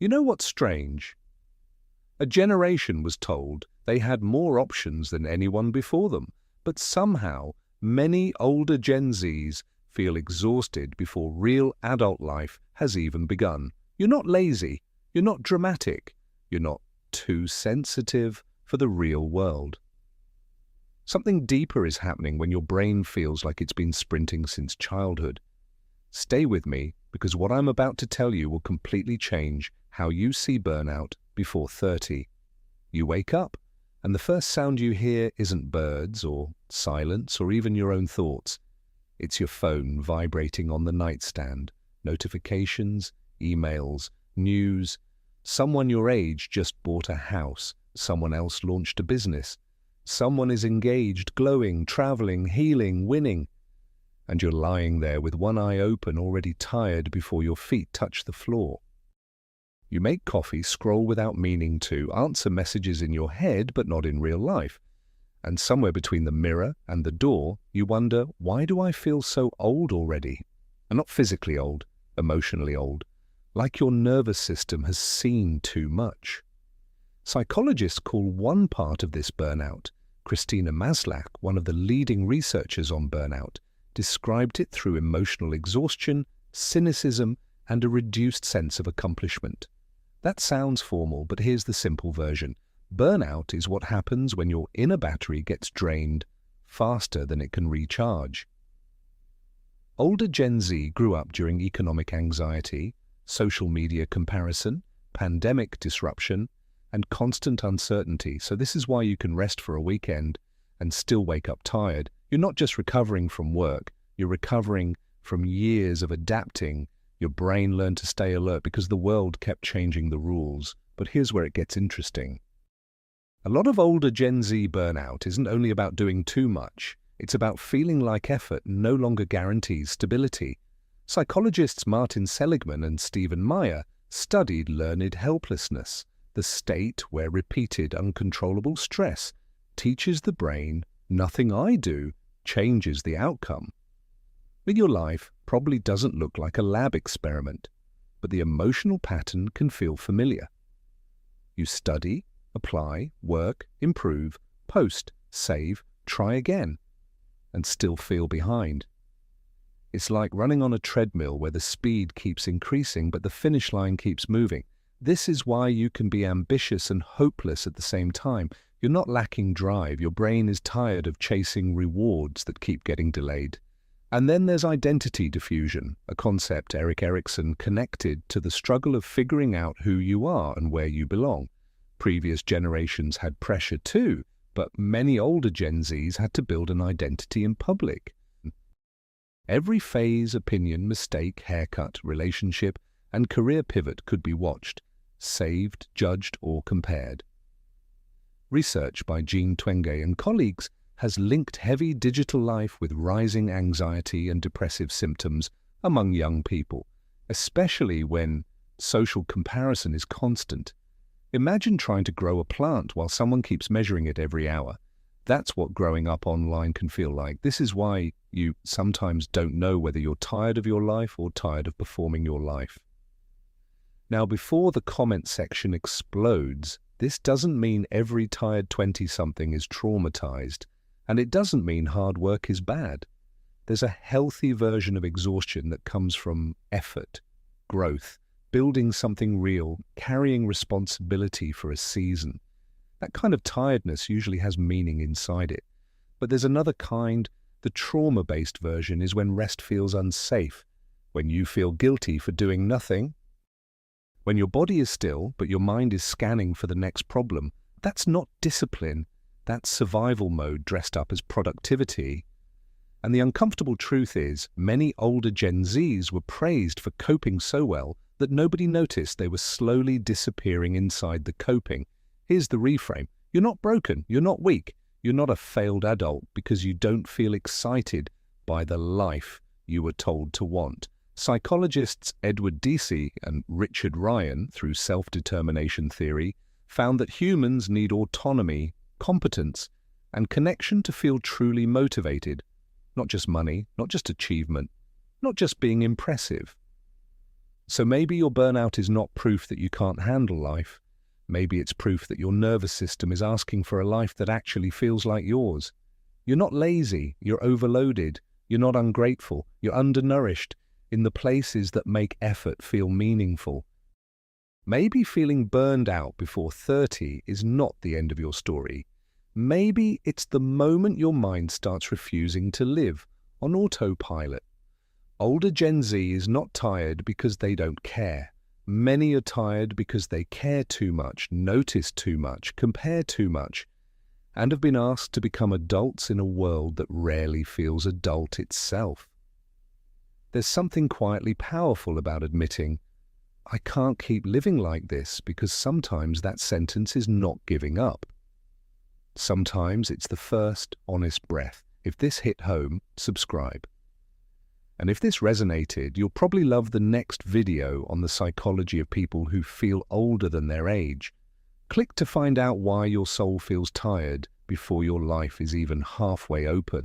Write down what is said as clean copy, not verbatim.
You know what's strange? A generation was told they had more options than anyone before them, but somehow many older Gen Zs feel exhausted before real adult life has even begun. You're not lazy, you're not dramatic, you're not too sensitive for the real world. Something deeper is happening when your brain feels like it's been sprinting since childhood. Stay with me, because what I'm about to tell you will completely change how you see burnout before 30. You wake up, and the first sound you hear isn't birds or silence or even your own thoughts. It's your phone vibrating on the nightstand, notifications, emails, news. Someone your age just bought a house, someone else launched a business. Someone is engaged, glowing, traveling, healing, winning. And you're lying there with one eye open, already tired before your feet touch the floor. You make coffee, scroll without meaning to, answer messages in your head but not in real life. And somewhere between the mirror and the door, you wonder, why do I feel so old already? And not physically old, emotionally old. Like your nervous system has seen too much. Psychologists call one part of this burnout. Christina Maslach, one of the leading researchers on burnout, described it through emotional exhaustion, cynicism, and a reduced sense of accomplishment. That sounds formal, but here's the simple version. Burnout is what happens when your inner battery gets drained faster than it can recharge. Older Gen Z grew up during economic anxiety, social media comparison, pandemic disruption, and constant uncertainty. So this is why you can rest for a weekend and still wake up tired. You're not just recovering from work, you're recovering from years of adapting. Your brain learned to stay alert because the world kept changing the rules. But here's where it gets interesting. A lot of older Gen Z burnout isn't only about doing too much. It's about feeling like effort no longer guarantees stability. Psychologists Martin Seligman and Stephen Meyer studied learned helplessness, the state where repeated uncontrollable stress teaches the brain nothing I do changes the outcome. But your life probably doesn't look like a lab experiment, but the emotional pattern can feel familiar. You study, apply, work, improve, post, save, try again, and still feel behind. It's like running on a treadmill where the speed keeps increasing but the finish line keeps moving. This is why you can be ambitious and hopeless at the same time. You're not lacking drive. Your brain is tired of chasing rewards that keep getting delayed. And then there's identity diffusion, a concept Erik Erikson connected to the struggle of figuring out who you are and where you belong. Previous generations had pressure too, but many older Gen Zs had to build an identity in public. Every phase, opinion, mistake, haircut, relationship, and career pivot could be watched, saved, judged, or compared. Research by Jean Twenge and colleagues has linked heavy digital life with rising anxiety and depressive symptoms among young people, especially when social comparison is constant. Imagine trying to grow a plant while someone keeps measuring it every hour. That's what growing up online can feel like. This is why you sometimes don't know whether you're tired of your life or tired of performing your life. Now, before the comment section explodes, this doesn't mean every tired 20-something is traumatized, and it doesn't mean hard work is bad. There's a healthy version of exhaustion that comes from effort, growth, building something real, carrying responsibility for a season. That kind of tiredness usually has meaning inside it. But there's another kind. The trauma-based version is when rest feels unsafe, when you feel guilty for doing nothing, when your body is still but your mind is scanning for the next problem. That's not discipline. That's survival mode dressed up as productivity. And the uncomfortable truth is, many older Gen Zs were praised for coping so well that nobody noticed they were slowly disappearing inside the coping. Here's the reframe. You're not broken. You're not weak. You're not a failed adult because you don't feel excited by the life you were told to want. Psychologists Edward Deci and Richard Ryan, through self-determination theory, found that humans need autonomy, competence, and connection to feel truly motivated. Not just money, not just achievement, not just being impressive. So maybe your burnout is not proof that you can't handle life. Maybe it's proof that your nervous system is asking for a life that actually feels like yours. You're not lazy, you're overloaded, you're not ungrateful, you're undernourished in the places that make effort feel meaningful. Maybe feeling burned out before 30 is not the end of your story. Maybe it's the moment your mind starts refusing to live on autopilot. Older Gen Z is not tired because they don't care. Many are tired because they care too much, notice too much, compare too much, and have been asked to become adults in a world that rarely feels adult itself. There's something quietly powerful about admitting, I can't keep living like this, because sometimes that sentence is not giving up. Sometimes it's the first honest breath. If this hit home, subscribe. And if this resonated, you'll probably love the next video on the psychology of people who feel older than their age. Click to find out why your soul feels tired before your life is even halfway open.